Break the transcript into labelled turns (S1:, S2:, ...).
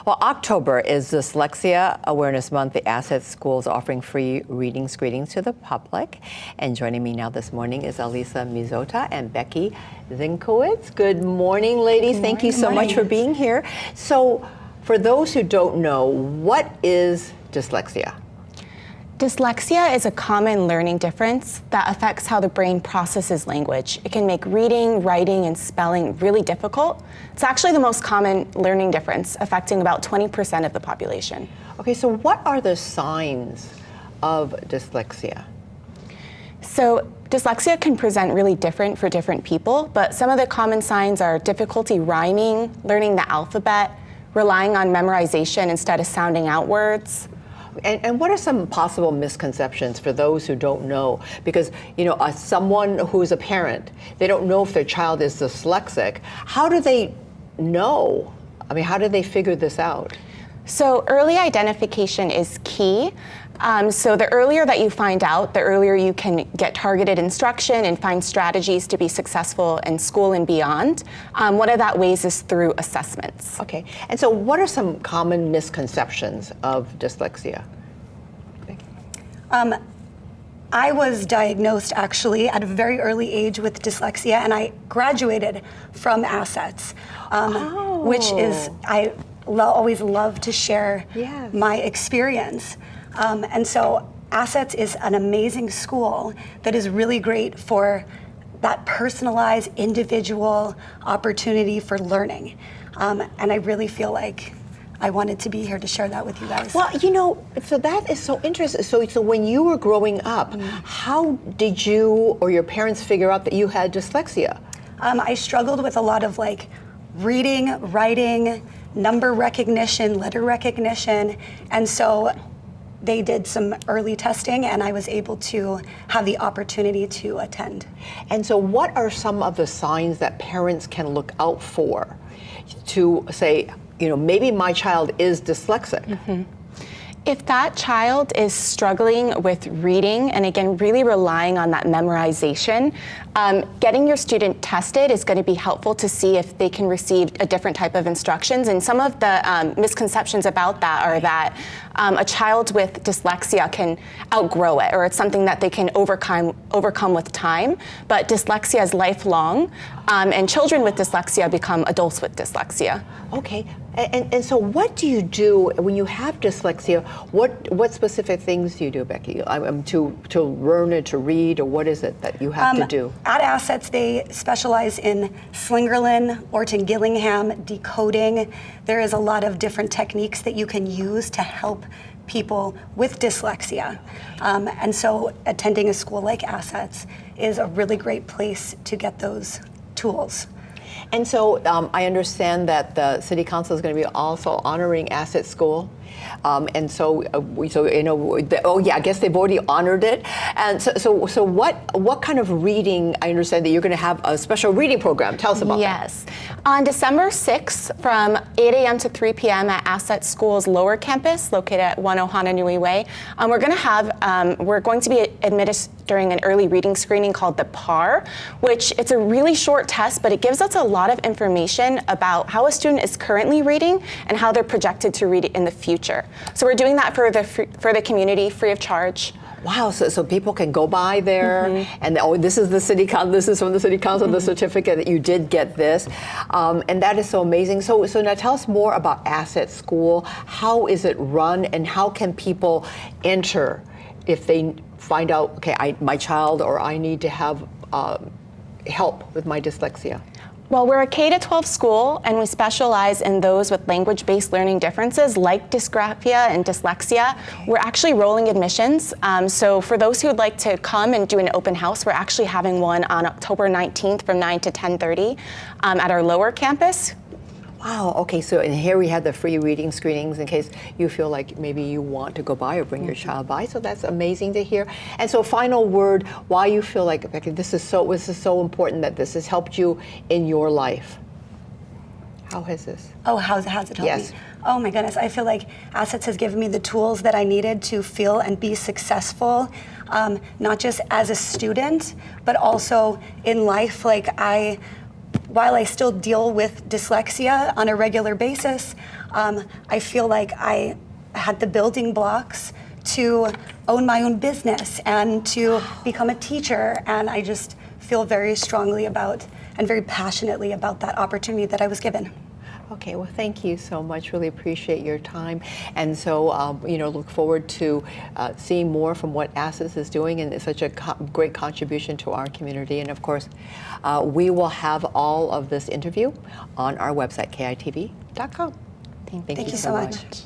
S1: Well, October is Dyslexia Awareness Month. The Asset School is offering free reading screenings to the public. And joining me now this morning is Alisa Mizota and Becky Zinkowitz. Good morning, ladies. Thank you so much for being here. So, for those who don't know, what is dyslexia?
S2: Dyslexia is a common learning difference that affects how the brain processes language. It can make reading, writing, and spelling really difficult. It's actually the most common learning difference, affecting about 20% of the population.
S1: Okay, so what are the signs of dyslexia?
S2: So dyslexia can present really different for different people, but some of the common signs are difficulty rhyming, learning the alphabet, relying on memorization instead of sounding out words.
S1: And what are some possible misconceptions for those who don't know? Because, you know, someone who's a parent, they don't know if their child is dyslexic. How do they know? I mean, how do they figure this out?
S2: So early identification is key. So the earlier that you find out, the earlier you can get targeted instruction and find strategies to be successful in school and beyond. One of that ways is through assessments.
S1: Okay, and so what are some common misconceptions of dyslexia?
S3: I was diagnosed actually at a very early age with dyslexia, and I graduated from Assets, which is, I always love to share my experience. And so Assets is an amazing school that is really great for that personalized individual opportunity for learning. And I really feel like I wanted to be here to share that with you guys.
S1: Well, you know, so that is so interesting. So when you were growing up, how did you or your parents figure out that you had dyslexia?
S3: I struggled with a lot of like reading, writing, number recognition, letter recognition, and so they did some early testing and I was able to have the opportunity to attend.
S1: And so what are some of the signs that parents can look out for to say, you know, maybe my child is dyslexic?
S2: If that child is struggling with reading, and again, really relying on that memorization, getting your student tested is going to be helpful to see if they can receive a different type of instructions. And some of the misconceptions about that are that a child with dyslexia can outgrow it, or it's something that they can overcome with time. But dyslexia is lifelong, and children with dyslexia become adults with dyslexia.
S1: Okay, and so what do you do when you have dyslexia? What specific things do you do, Becky? To learn it, to read, or what is it that you have to do?
S3: At Assets, they specialize in Slingerland, Orton-Gillingham, decoding. There is a lot of different techniques that you can use to help people with dyslexia. And so attending a school like Assets is a really great place to get those tools.
S1: And so I understand that the City Council is going to be also honoring Asset School. And so, you know, I guess they've already honored it. And so what kind of reading? I understand that you're going to have a special reading program. Tell us about that.
S2: Yes. On December 6th from 8 a.m. to 3 p.m. at Asset School's lower campus, located at 10 Honolulu Way, we're going to be administering an early reading screening called the PAR, which it's a really short test, but it gives us a lot of information about how a student is currently reading and how they're projected to read it in the future. So we're doing that for the community, free of charge.
S1: Wow, so people can go by there and this is the City Council, this is from the City Council, the certificate that you did get this. And that is so amazing. So now tell us more about Asset School. How is it run and how can people enter if they find out, okay, my child or I need to have help with my dyslexia?
S2: Well, we're a K-12 school, and we specialize in those with language-based learning differences like dysgraphia and dyslexia. We're actually rolling admissions. So for those who would like to come and do an open house, we're actually having one on October 19th from 9 to 10:30 at our lower campus.
S1: Wow, okay, so and here we have the free reading screenings in case you feel like maybe you want to go by or bring your child by, so that's amazing to hear. And so final word, why you feel like, Becky, this is so important that this has helped you in your life. How has this?
S3: Oh, how's it helped me? Oh my goodness, I feel like Assets has given me the tools that I needed to feel and be successful, not just as a student, but also in life. Like while I still deal with dyslexia on a regular basis, I feel like I had the building blocks to own my own business and to become a teacher. And I just feel very strongly about and very passionately about that opportunity that I was given.
S1: Okay, well, thank you so much. Really appreciate your time. And so, look forward to seeing more from what Assets is doing, and it's such a great contribution to our community. And of course, we will have all of this interview on our website, kitv.com.
S2: Thank
S3: you so much.